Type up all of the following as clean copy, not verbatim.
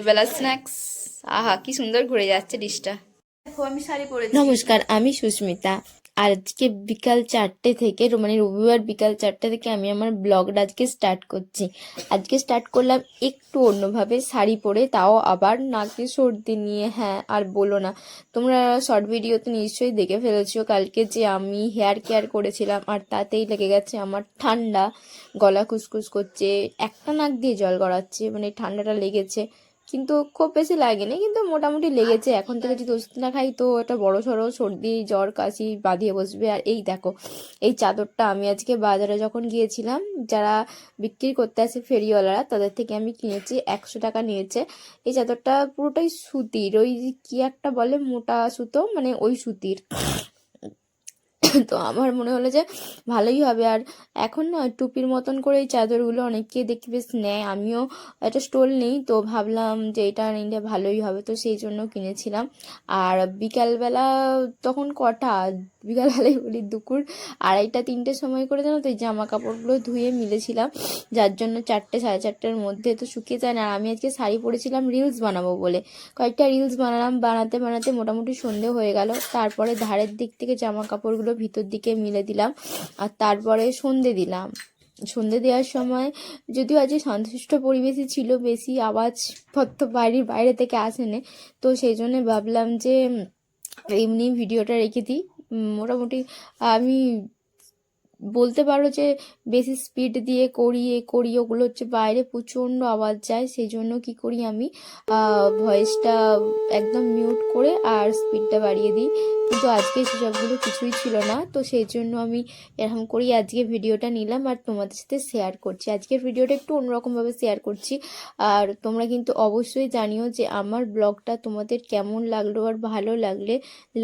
বেলা snacks. আহা কি সুন্দর ঘুরে যাচ্ছে ডিশটা। দেখো আমি শাড়ি পরেছি। নমস্কার, আমি সুস্মিতা। আর আজকে বিকাল 4টে থেকে মানে রবিবার বিকাল 4টে থেকে আমি আমার ব্লগটা আজকে স্টার্ট করছি। আজকে স্টার্ট করলাম একটু অন্যভাবে, শাড়ি পরে, তাও আবার নাকে সর্দি নিয়ে। হ্যাঁ, আর বলো না, তোমরা শর্ট ভিডিওতে নিশ্চয়ই দেখে ফেলেছো কালকে যে আমি হেয়ার কেয়ার করেছিলাম, আর তাতেই লেগে গেছে আমার ঠান্ডা, গলা খুসখুস করছে, একটা নাক দিয়ে জল গড়াচ্ছে, মানে ঠান্ডাটা লেগেছে। কিন্তু খুব বেশি লাগেনি, কিন্তু মোটামুটি লেগেছে। এখন থেকে যদি ওষুধ না খাই তো এটা বড় সড়ো সর্দি জ্বর কাশি বাঁধিয়ে বসবে। আর এই দেখো, এই চাদরটা আমি আজকে বাজারে যখন গিয়েছিলাম, যারা বিক্রি করতে আসে ফেরিওয়ালারা, তাদের থেকে আমি কিনেছি, 100 টাকা নিয়েছে। এই চাদরটা পুরোটাই সুতির, ওই কি একটা বলে মোটা সুতো, মানে ওই সুতির। তো আমার মনে হলো যে ভালোই হবে। আর এখন না টুপির মতন করে এই চাদরগুলো অনেকে দেখি বেশ নেয়, আমিও একটা স্টোল নেই, তো ভাবলাম যে এটা নিলে ভালোই হবে, তো সেই জন্য কিনেছিলাম। আর বিকালবেলা তখন কটা, বিকালবেলায় বলি দুপুর 2:30-3টের সময় করে, জানো তো, এই জামা কাপড়গুলো ধুয়ে মিলেছিলাম, যার জন্য 4টে 4:30-এর মধ্যে তো শুকিয়ে যায় না। আর আমি আজকে শাড়ি পরেছিলাম রিলস বানাবো বলে, কয়েকটা রিলস বানালাম, বানাতে বানাতে মোটামুটি সন্ধে হয়ে গেল। তারপরে ধারের দিক থেকে জামা কাপড়গুলো ভিতর দিকে মিলে দিলাম, আর তারপরে সন্ধে দিলাম। সন্ধে দেওয়ার সময় যদিও আজকে শান্তশিষ্ট পরিবেশই ছিল, বেশি আওয়াজপত্র বাইরে থেকে আসেনি, তো সেই জন্য ভাবলাম যে এমনি ভিডিওটা রেখে দিই। মোটামুটি আমি বলতে পারো যে বেশি স্পিড দিয়ে করি ওগুলো হচ্ছে বাইরে প্রচণ্ড আওয়াজ যায়, সেই জন্য কি করি আমি ভয়েসটা একদম মিউট করে আর স্পিডটা বাড়িয়ে দিই। কিন্তু আজকে সেসবগুলো কিছুই ছিল না, তো সেই জন্য আমি এরকম করি আজকে ভিডিওটা নিলাম আর তোমাদের সাথে শেয়ার করছি। আজকের ভিডিওটা একটু অন্যরকমভাবে শেয়ার করছি। আর তোমরা কিন্তু অবশ্যই জানিও যে আমার ব্লগটা তোমাদের কেমন লাগলো, আর ভালো লাগলে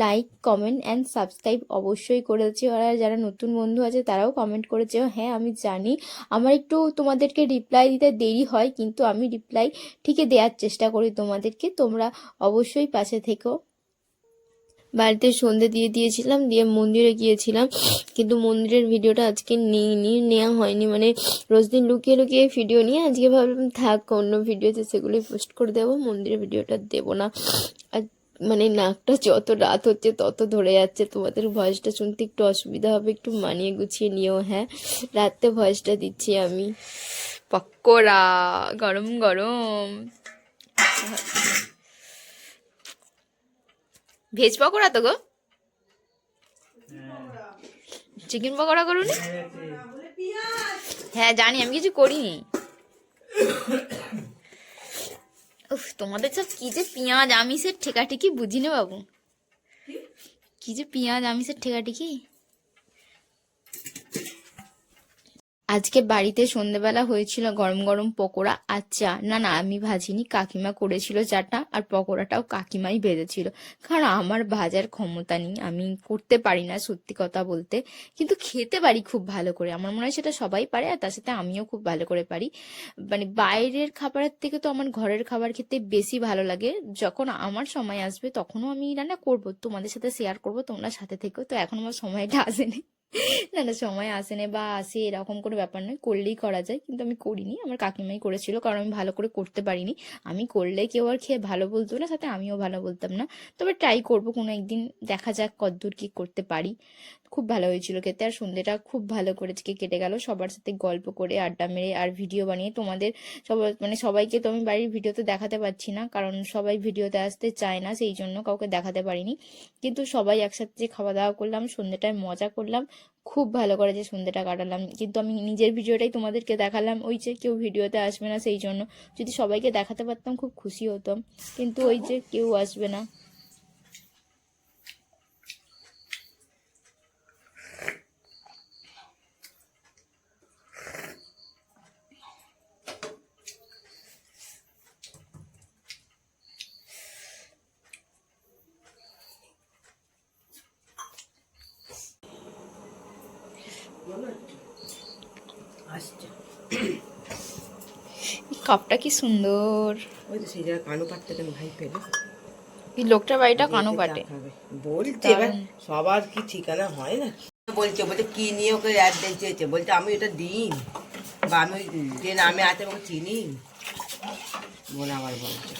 লাইক কমেন্ট অ্যান্ড সাবস্ক্রাইব অবশ্যই করেছে। আর যারা নতুন বন্ধু আছে তারাও কমেন্ট করেছে। হ্যাঁ আমি জানি আমার একটু তোমাদেরকে রিপ্লাই দিতে দেরি হয়, কিন্তু আমি রিপ্লাই ঠিকই দেওয়ার চেষ্টা করি তোমাদেরকে, তোমরা অবশ্যই পাশে থেকো। বাড়িতে সন্ধে দিয়ে দিয়েছিলাম, দিয়ে মন্দিরে গিয়েছিলাম, কিন্তু মন্দিরের ভিডিওটা আজকে নেওয়া হয়নি, মানে রোজ দিন লুকিয়ে লুকিয়ে ভিডিও নিয়ে আজকে ভাবলাম থাক, অন্য ভিডিওতে সেগুলোই পোস্ট করে দেবো, মন্দিরের ভিডিওটা দেবো না। আর মানে নাকটা যত রাত হচ্ছে তত ধরে যাচ্ছে, তোমাদের ভয়েসটা শুনতে একটু অসুবিধা হবে, একটু মানিয়ে গুছিয়ে নিও। হ্যাঁ, রাতে ভয়েসটা দিচ্ছি আমি। পকোড়া গরম গরম, ভেজ পকোড়া তো গো, চিকেন পকোড়া করুনি? হ্যাঁ জানি, আমি কিছু করিনি। উফ, তোমাদের সব কি যে পেঁয়াজ আমিষের ঠেকাঠেকি বুঝি না বাবু, কি যে পেঁয়াজ আমিষের ঠেকাঠেকি। আজকে বাড়িতে সন্ধেবেলা হয়েছিল গরম গরম পকোড়া আর চা। না না, আমি ভাজিনি, কাকিমা করেছিল চাটা, আর পকোড়াটাও কাকিমাই ভেজেছিল। কারণ আমার ভাজার ক্ষমতা নেই, আমি করতে পারি না সত্যি কথা বলতে, কিন্তু খেতে পারি খুব ভালো করে। আমার মনে হয় সেটা সবাই পারে, আর তার সাথে আমিও খুব ভালো করে পারি। মানে বাইরের খাবারের থেকে তো আমার ঘরের খাবার খেতে বেশি ভালো লাগে। যখন আমার সময় আসবে তখনও আমি রান্না করব, তোমাদের সাথে শেয়ার করব, তোমরা সাথে থেকো। তো এখন আমার সময়টা আসেনি। না না, সময় আসে না বা আসে এরকম কোনো ব্যাপার নয়, করলেই করা যায়, কিন্তু আমি করিনি, আমার কাকিমাই করেছিল, কারণ আমি ভালো করে করতে পারিনি। আমি করলে কেউ আর খেয়ে ভালো বলতো না, সাথে আমিও ভালো বলতাম না। তবে ট্রাই করব কোনো একদিন, দেখা যাক কতদূর কি করতে পারি। খুব ভালো হয়েছিল খেতে, আর সন্ধ্যেটা খুব ভালো করে কেটে গেল সবার সাথে গল্প করে, আড্ডা মেরে আর ভিডিও বানিয়ে। তোমাদের মানে সবাইকে তো আমি বাড়ির ভিডিওতে দেখাতে পারছি না, কারণ সবাই ভিডিওতে আসতে চায় না, সেই জন্য কাউকে দেখাতে পারিনি। কিন্তু সবাই একসাথে যে খাওয়া দাওয়া করলাম, সন্ধ্যেটায় মজা করলাম, খুব ভালো করে যে সন্ধ্যেটা কাটালাম। কিন্তু আমি নিজের ভিডিওটাই তোমাদেরকে দেখালাম, ওই যে কেউ ভিডিওতে আসবে না, সেই জন্য। যদি সবাইকে দেখাতে পারতাম খুব খুশি হতাম, কিন্তু ওই যে কেউ আসবে না। কাপটা কি সুন্দর, ওই তো সেই জায়গায় কানু কাটতে কেন ভাই পেলে এই লোকটার বাড়িটা কানও কাটে। বলছে এবার সবার কি ঠিকানা হয় না, বলছে কি নিয়ে ওকে অ্যাড দিয়েছে, বলছে আমি এটা দিই বা আমি যে নামে আছে ওকে চিনি। বোন আবার বলছে